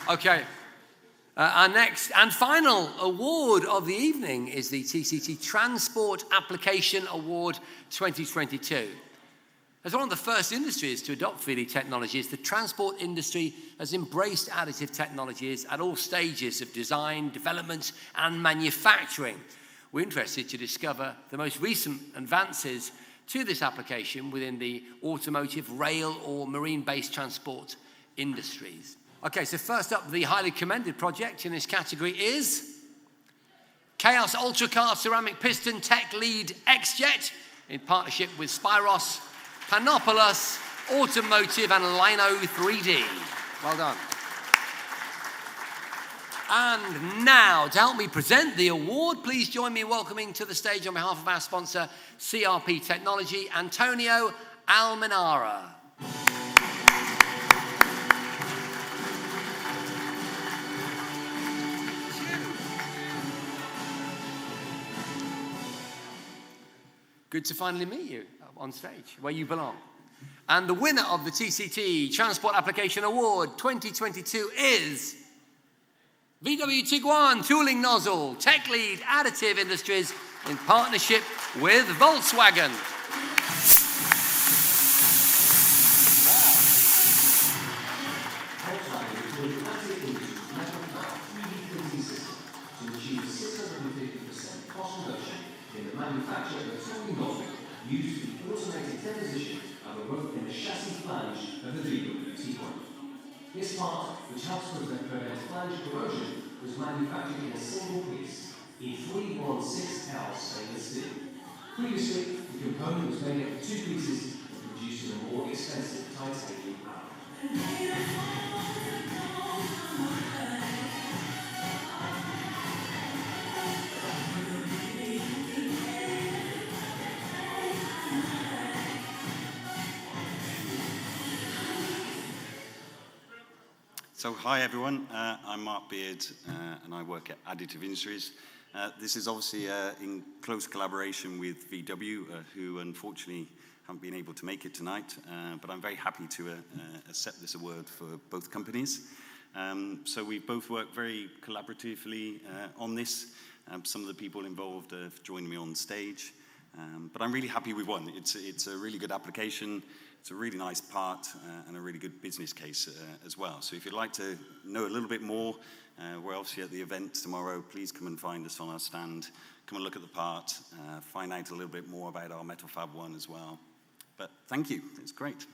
Okay. Our next and final award of the evening is the TCT Transport Application Award 2022. As one of the first industries to adopt 3D technologies, the transport industry has embraced additive technologies at all stages of design, development, and manufacturing. We're interested to discover the most recent advances to this application within the automotive, rail, or marine-based transport industries. Okay, so first up, the highly commended project in this category is Chaos Ultracar Ceramic Piston Tech Lead XJet in partnership with Spyros, Panopoulos, Automotive, and Lino 3D. Well done. And now, to help me present the award, please join me in welcoming to the stage on behalf of our sponsor, CRP Technology, Antonio Almenara. Good to finally meet you on stage, where you belong. And the winner of the TCT Transport Application Award 2022 is VW Tiguan Tooling Nozzle, Tech Lead Additive Industries in partnership with Volkswagen. Manufacture of a tooling nozzle used for the automated deposition of a rope in the chassis flange of the VW Tiguan. This part, which helps prevent flange corrosion, was manufactured in a single piece in 316L stainless steel. Previously, the component was made up of two pieces and produced in a more expensive titanium alloy. So hi everyone, I'm Mark Beard and I work at Additive Industries. This is obviously in close collaboration with VW, who unfortunately haven't been able to make it tonight, but I'm very happy to accept this award for both companies. So we both worked very collaboratively on this. Some of the people involved have joined me on stage, but I'm really happy we won. It's a really good application. It's a really nice part and a really good business case as well. So if you'd like to know a little bit more, we're obviously at the event tomorrow. Please come and find us on our stand. Come and look at the part, find out a little bit more about our Metal Fab 1 as well. But thank you, it's great.